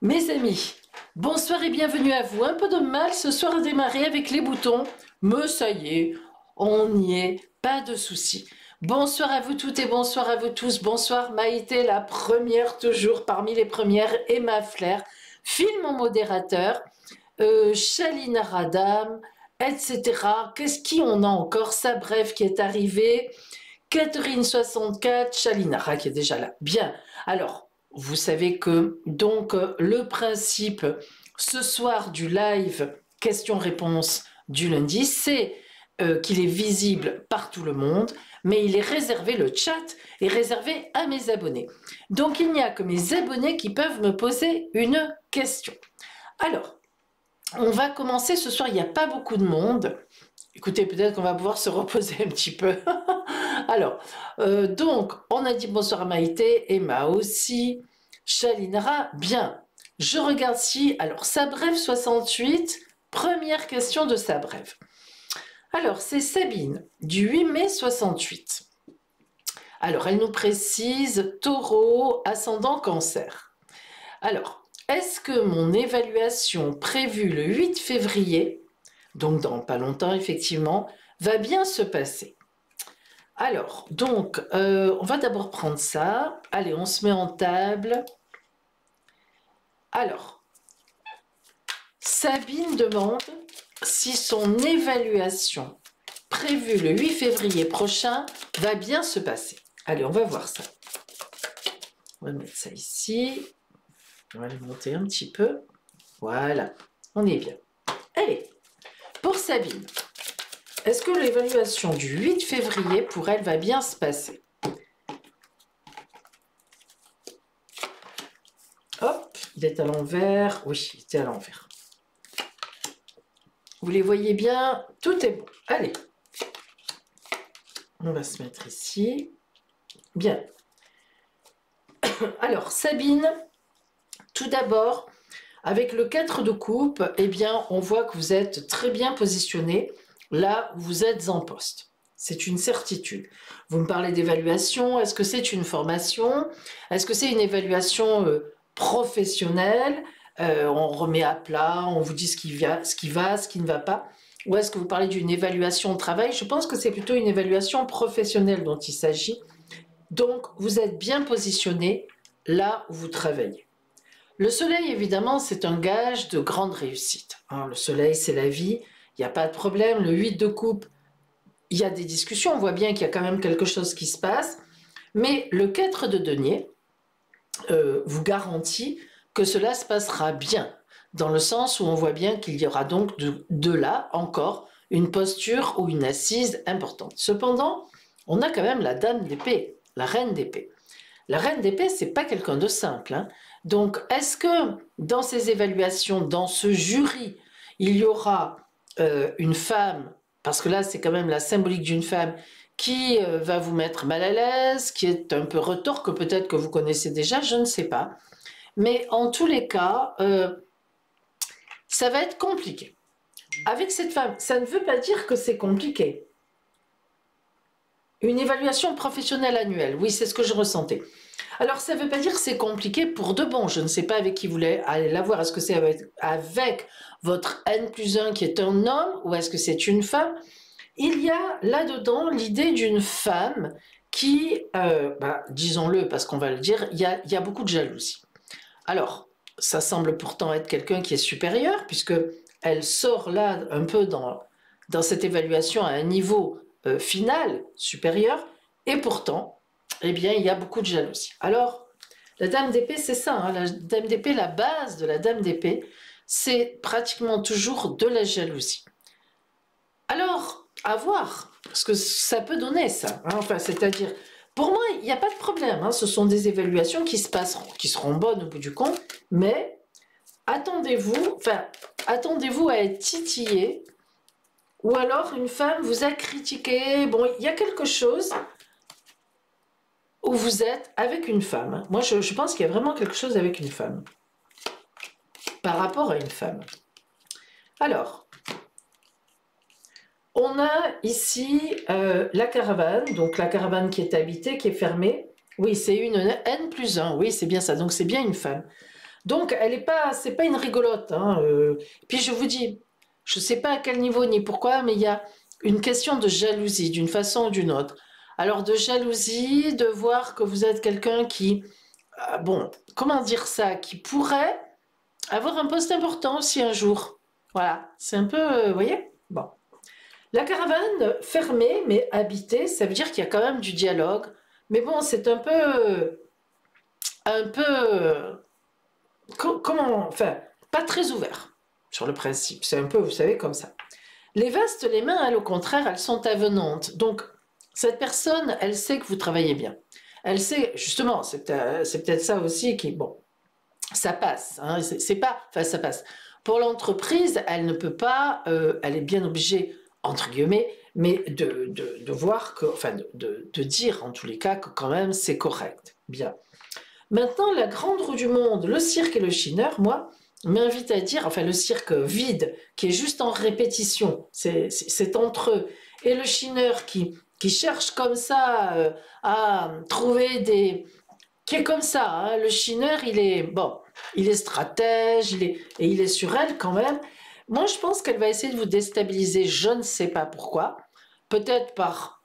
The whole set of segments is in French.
Mes amis, bonsoir et bienvenue à vous. Un peu de mal ce soir à démarrer avec les boutons, mais ça y est, on y est, pas de souci. Bonsoir à vous toutes et bonsoir à vous tous. Bonsoir Maïté, la première toujours parmi les premières, Emma Flair, Phil mon modérateur, Shalina Radam, etc. Qu'est-ce qui on a encore? Ça bref qui est arrivé. Catherine 64, Chalinara qui est déjà là. Bien. Alors, vous savez que donc le principe ce soir du live questions-réponses du lundi, c'est qu'il est visible par tout le monde, mais il est réservé, le chat est réservé à mes abonnés. Donc il n'y a que mes abonnés qui peuvent me poser une question. Alors, on va commencer ce soir, il n'y a pas beaucoup de monde. Écoutez, peut-être qu'on va pouvoir se reposer un petit peu. Alors, donc, on a dit bonsoir à Maïté, Emma aussi, Chalinara, bien. Je regarde si, alors, Sabrève 68, première question de Sabrève. Alors, c'est Sabine, du 8 mai 68. Alors, elle nous précise Taureau, ascendant Cancer. Alors, est-ce que mon évaluation prévue le 8 février, donc dans pas longtemps effectivement, va bien se passer? Alors, donc, on va d'abord prendre ça. Allez, on se met en table. Alors, Sabine demande si son évaluation prévue le 8 février prochain va bien se passer. Allez, on va voir ça. On va mettre ça ici. On va le monter un petit peu. Voilà, on est bien. Allez, pour Sabine, est-ce que l'évaluation du 8 février pour elle va bien se passer? Hop, il est à l'envers. Oui, il était à l'envers. Vous les voyez bien, tout est bon. Allez, on va se mettre ici. Bien. Alors, Sabine, tout d'abord, avec le 4 de coupe, eh bien, on voit que vous êtes très bien positionné là où vous êtes en poste. C'est une certitude. Vous me parlez d'évaluation. Est-ce que c'est une formation? Est-ce que c'est une évaluation professionnelle? On remet à plat, on vous dit ce qui va, ce qui ne va pas. Ou est-ce que vous parlez d'une évaluation au travail? Je pense que c'est plutôt une évaluation professionnelle dont il s'agit. Donc, vous êtes bien positionné là où vous travaillez. Le soleil, évidemment, c'est un gage de grande réussite. Hein, le soleil, c'est la vie, il n'y a pas de problème. Le 8 de coupe, il y a des discussions, on voit bien qu'il y a quand même quelque chose qui se passe. Mais le 4 de denier vous garantit que cela se passera bien, dans le sens où on voit bien qu'il y aura donc de là encore une posture ou une assise importante. Cependant, on a quand même la dame d'épée, la reine d'épée. La reine d'épée, c'est pas quelqu'un de simple. Hein. Donc, est-ce que dans ces évaluations, dans ce jury, il y aura une femme, parce que là, c'est quand même la symbolique d'une femme, qui va vous mettre mal à l'aise, qui est un peu retorque, peut-être que vous connaissez déjà, je ne sais pas. Mais en tous les cas, ça va être compliqué. Avec cette femme, ça ne veut pas dire que c'est compliqué. Une évaluation professionnelle annuelle, oui, c'est ce que je ressentais. Alors, ça ne veut pas dire que c'est compliqué pour de bon. Je ne sais pas avec qui vous allez la voir. Est-ce que c'est avec votre N+1 qui est un homme ou est-ce que c'est une femme? Il y a là-dedans l'idée d'une femme qui, disons-le parce qu'on va le dire, il y a beaucoup de jalousie. Alors, ça semble pourtant être quelqu'un qui est supérieur puisque elle sort là un peu dans cette évaluation à un niveau final supérieur et pourtant, eh bien, il y a beaucoup de jalousie. Alors, la dame d'épée, c'est ça, hein, la dame d'épée, la base de la dame d'épée, c'est pratiquement toujours de la jalousie. Alors, à voir, parce que ça peut donner ça, hein, enfin, c'est-à-dire, pour moi, il n'y a pas de problème, hein, ce sont des évaluations qui se passeront, qui seront bonnes au bout du compte, mais attendez-vous à être titillé, ou alors une femme vous a critiqué, bon, il y a quelque chose où vous êtes avec une femme. Moi, je pense qu'il y a vraiment quelque chose avec une femme. Par rapport à une femme. Alors, on a ici la caravane. Donc, la caravane qui est habitée, qui est fermée. Oui, c'est une N+1. Oui, c'est bien ça. Donc, c'est bien une femme. Donc, c'est pas une rigolote, hein, puis je vous dis, je sais pas à quel niveau ni pourquoi, mais il y a une question de jalousie, d'une façon ou d'une autre. Alors, de jalousie, de voir que vous êtes quelqu'un qui, bon, comment dire ça, qui pourrait avoir un poste important aussi un jour. Voilà, c'est un peu, vous voyez? Bon. La caravane fermée mais habitée, ça veut dire qu'il y a quand même du dialogue. Mais bon, c'est un peu, comment, enfin, pas très ouvert sur le principe. C'est un peu, vous savez, comme ça. Les vastes, les mains, elles, au contraire, elles sont avenantes. Donc, cette personne, elle sait que vous travaillez bien. Elle sait, justement, c'est peut-être ça aussi qui, bon, ça passe. Hein, c'est pas, enfin, ça passe. Pour l'entreprise, elle ne peut pas, elle est bien obligée, entre guillemets, mais de voir que, enfin, de dire en tous les cas que quand même c'est correct. Bien. Maintenant, la grande roue du monde, le cirque et le chineur, moi, m'invite à dire, enfin le cirque vide, qui est juste en répétition, c'est entre eux, et le chineur qui cherche comme ça à trouver des... qui est comme ça, hein, le chineur, il est, bon, il est stratège, et il est sur elle quand même. Moi, je pense qu'elle va essayer de vous déstabiliser, je ne sais pas pourquoi, peut-être par,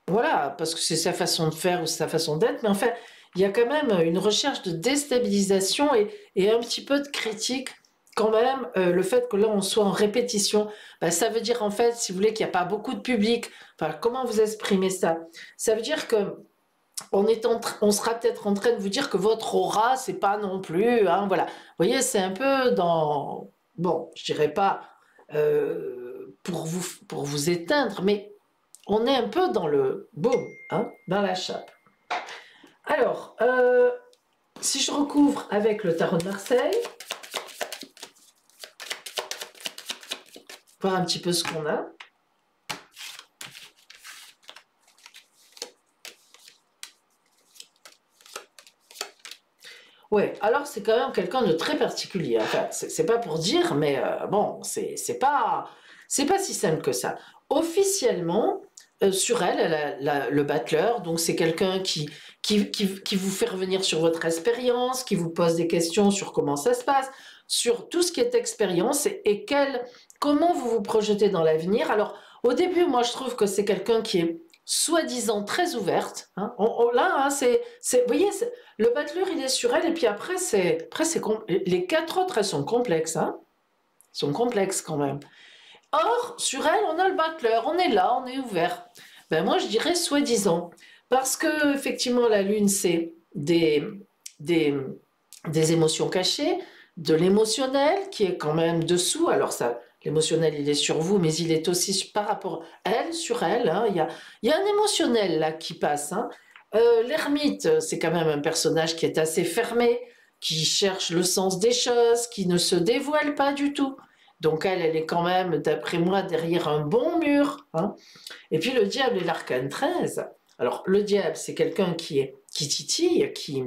voilà, parce que c'est sa façon de faire ou sa façon d'être, mais enfin, il y a quand même une recherche de déstabilisation et un petit peu de critique quand même, le fait que là on soit en répétition, ben, ça veut dire en fait, si vous voulez, qu'il n'y a pas beaucoup de public. Enfin, comment vous exprimez ça? Ça veut dire que on sera peut-être en train de vous dire que votre aura, c'est pas non plus, hein, voilà. Vous voyez, c'est un peu dans, bon, je dirais pas pour vous éteindre, mais on est un peu dans le boum, hein, dans la chape. Alors, si je recouvre avec le tarot de Marseille, voir un petit peu ce qu'on a. Ouais, alors c'est quand même quelqu'un de très particulier. Enfin, c'est pas pour dire, mais bon, c'est pas si simple que ça. Officiellement, sur elle, elle a le battleur, donc c'est quelqu'un qui vous fait revenir sur votre expérience, qui vous pose des questions sur comment ça se passe, sur tout ce qui est expérience et comment vous vous projetez dans l'avenir. Alors, au début, moi, je trouve que c'est quelqu'un qui est soi-disant très ouverte. Hein. Là, hein, vous voyez, le battleur, il est sur elle, et puis après, les quatre autres, elles sont complexes. Hein. Sont complexes quand même. Or, sur elle, on a le battleur, on est là, on est ouvert. Ben moi, je dirais soi-disant. Parce que, effectivement, la lune, c'est des, des émotions cachées, de l'émotionnel qui est quand même dessous. Alors, ça, l'émotionnel, il est sur vous, mais il est aussi par rapport à elle, sur elle. Hein. Il y a un émotionnel là qui passe. Hein. L'ermite, c'est quand même un personnage qui est assez fermé, qui cherche le sens des choses, qui ne se dévoile pas du tout. Donc elle est quand même, d'après moi, derrière un bon mur. Hein. Et puis le diable et l'arcane 13. Alors le diable, c'est quelqu'un qui titille, qui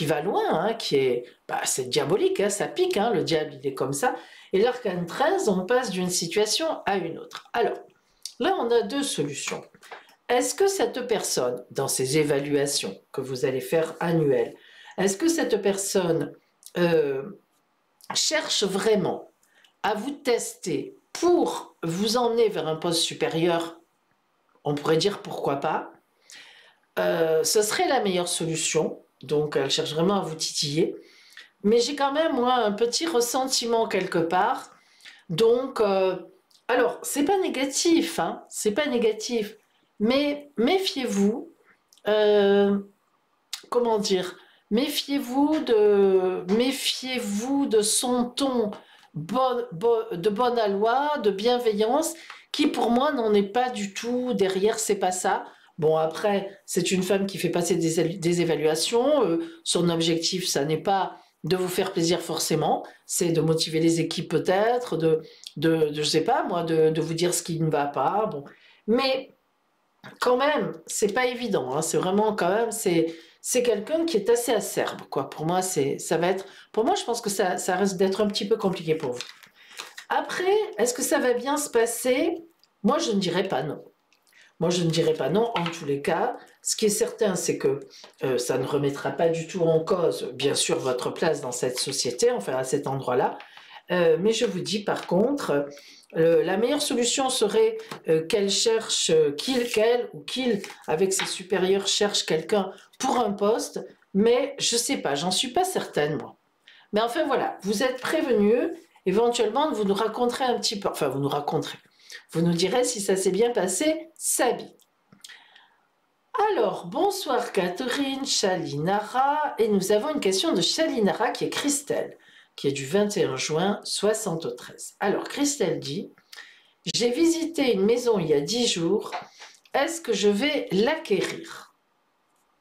va loin, hein, c'est diabolique, hein, ça pique, hein, le diable il est comme ça. Et l'arcane 13, on passe d'une situation à une autre. Alors, là on a deux solutions. Est-ce que cette personne, dans ces évaluations que vous allez faire annuelles, est-ce que cette personne cherche vraiment à vous tester pour vous emmener vers un poste supérieur? On pourrait dire pourquoi pas. Ce serait la meilleure solution. Donc, elle cherche vraiment à vous titiller. Mais j'ai quand même, moi, un petit ressentiment quelque part. Donc, alors, c'est pas négatif, hein, c'est pas négatif. Mais méfiez-vous, comment dire, méfiez-vous de son ton de bonne aloi, de bienveillance, qui pour moi n'en est pas du tout derrière, c'est pas ça. Bon, après, c'est une femme qui fait passer des évaluations, son objectif, ça n'est pas de vous faire plaisir forcément, c'est de motiver les équipes peut-être, je sais pas moi, de vous dire ce qui ne va pas, bon. Mais quand même, c'est pas évident, hein, c'est vraiment quand même, c'est quelqu'un qui est assez acerbe, quoi. Pour moi, ça va être, pour moi, je pense que ça risque d'être un petit peu compliqué pour vous. Après, est-ce que ça va bien se passer? Moi, je ne dirais pas non. Moi, je ne dirais pas non. En tous les cas, Ce qui est certain, c'est que ça ne remettra pas du tout en cause, bien sûr, votre place dans cette société, enfin à cet endroit-là. Mais je vous dis par contre, la meilleure solution serait qu'elle cherche, qu'elle ou qu'il, avec ses supérieurs, cherche quelqu'un pour un poste, mais je ne sais pas, j'en suis pas certaine, moi. Mais enfin voilà, vous êtes prévenus, éventuellement vous nous raconterez un petit peu, enfin vous nous raconterez, vous nous direz si ça s'est bien passé, Sabi. Alors, bonsoir Catherine, Chalinara, et nous avons une question de Chalinara qui est Christelle, qui est du 21 juin 73. Alors, Christelle dit, j'ai visité une maison il y a 10 jours, est-ce que je vais l'acquérir?